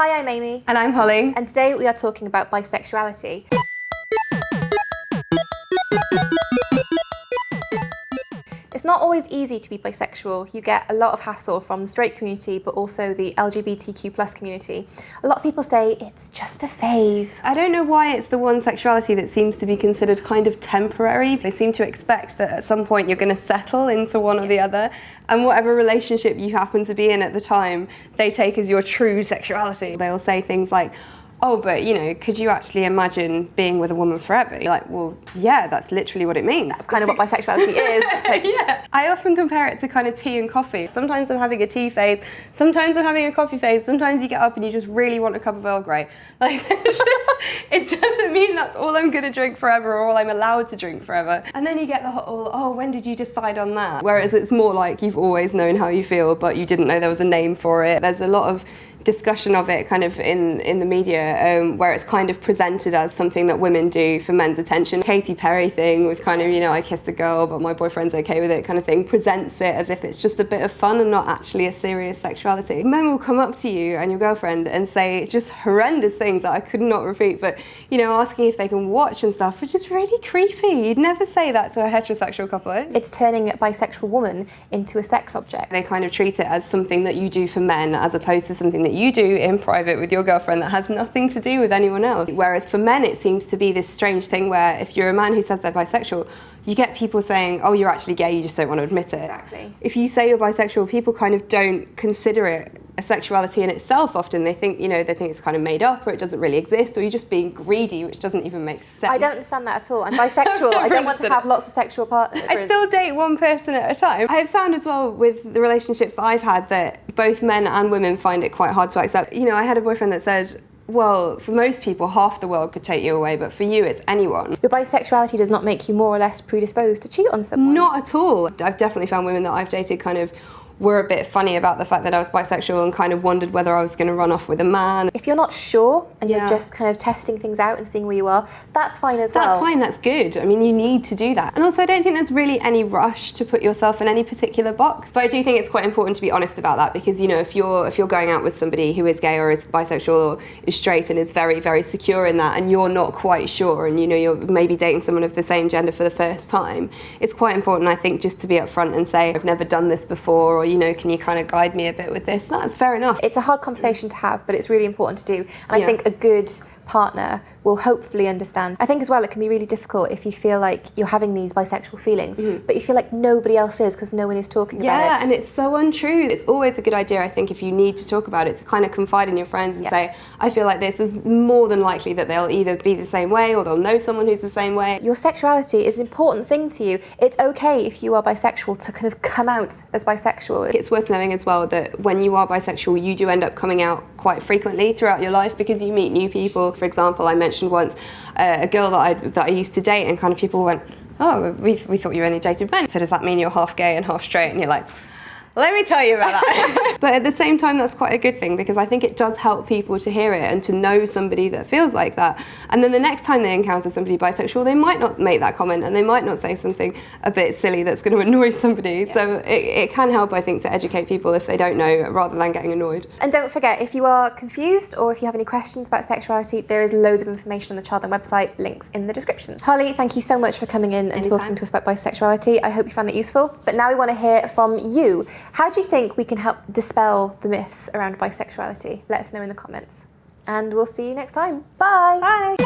Hi, I'm Amy. And I'm Holly. And today we are talking about bisexuality. It's not always easy to be bisexual. You get a lot of hassle from the straight community, but also the LGBTQ+ community. A lot of people say it's just a phase. I don't know why it's the one sexuality that seems to be considered kind of temporary. They seem to expect that at some point you're going to settle into one or the other, and whatever relationship you happen to be in at the time, they take as your true sexuality. They'll say things like, oh, but you know, could you actually imagine being with a woman forever? You're like, well, yeah, that's literally what it means. That's kind of what bisexuality is. Yeah. I often compare it to kind of tea and coffee. Sometimes I'm having a tea phase, sometimes I'm having a coffee phase, sometimes you get up and you just really want a cup of Earl Grey. Like, it doesn't mean that's all I'm gonna drink forever or all I'm allowed to drink forever. And then you get the whole, oh, when did you decide on that? Whereas it's more like you've always known how you feel, but you didn't know there was a name for it. There's a lot of discussion of it kind of in the media where it's kind of presented as something that women do for men's attention. Katy Perry thing with kind of, you know, I kissed a girl but my boyfriend's okay with it kind of thing, presents it as if it's just a bit of fun and not actually a serious sexuality. Men will come up to you and your girlfriend and say just horrendous things that I could not repeat, but you know, asking if they can watch and stuff, which is really creepy. You'd never say that to a heterosexual couple. It's turning a bisexual woman into a sex object. They kind of treat it as something that you do for men as opposed to something that you do in private with your girlfriend that has nothing to do with anyone else. Whereas for men it seems to be this strange thing where if you're a man who says they're bisexual, you get people saying, oh, you're actually gay, you just don't want to admit it. Exactly. If you say you're bisexual, people kind of don't consider it a sexuality in itself often. They think, you know, they think it's kind of made up or it doesn't really exist or you're just being greedy, which doesn't even make sense. I don't understand that at all. I'm bisexual. I don't want to have lots of sexual partners. I still date one person at a time. I've found as well with the relationships that I've had that both men and women find it quite hard to accept. You know, I had a boyfriend that said, well, for most people, half the world could take you away, but for you, it's anyone. Your bisexuality does not make you more or less predisposed to cheat on someone. Not at all. I've definitely found women that I've dated kind of were a bit funny about the fact that I was bisexual and kind of wondered whether I was going to run off with a man. If you're not sure and you're just kind of testing things out and seeing where you are, that's fine as well. That's fine, that's good. I mean, you need to do that. And also, I don't think there's really any rush to put yourself in any particular box. But I do think it's quite important to be honest about that because, you know, if you're going out with somebody who is gay or is bisexual or is straight and is very, very secure in that and you're not quite sure and, you know, you're maybe dating someone of the same gender for the first time, it's quite important, I think, just to be upfront and say, I've never done this before, or, you know, can you kind of guide me a bit with this? That's fair enough. It's a hard conversation to have, but it's really important to do. And I think a good partner will hopefully understand. I think as well it can be really difficult if you feel like you're having these bisexual feelings, but you feel like nobody else is because no one is talking about it. Yeah, and it's so untrue. It's always a good idea, I think, if you need to talk about it, to kind of confide in your friends and say, I feel like this. Is more than likely that they'll either be the same way or they'll know someone who's the same way. Your sexuality is an important thing to you. It's okay if you are bisexual to kind of come out as bisexual. It's worth knowing as well that when you are bisexual, you do end up coming out quite frequently throughout your life because you meet new people. For example, I mentioned once a girl that I used to date and kind of people went, oh, we thought you only dated men. So does that mean you're half gay and half straight? And you're like, let me tell you about that. But at the same time, that's quite a good thing because I think it does help people to hear it and to know somebody that feels like that. And then the next time they encounter somebody bisexual, they might not make that comment and they might not say something a bit silly that's going to annoy somebody. Yeah. So it can help, I think, to educate people if they don't know rather than getting annoyed. And don't forget, if you are confused or if you have any questions about sexuality, there is loads of information on the Childline website, links in the description. Holly, thank you so much for coming in and talking to us about bisexuality. I hope you found that useful. But now we want to hear from you. How do you think we can help dispel the myths around bisexuality? Let us know in the comments. And we'll see you next time. Bye! Bye!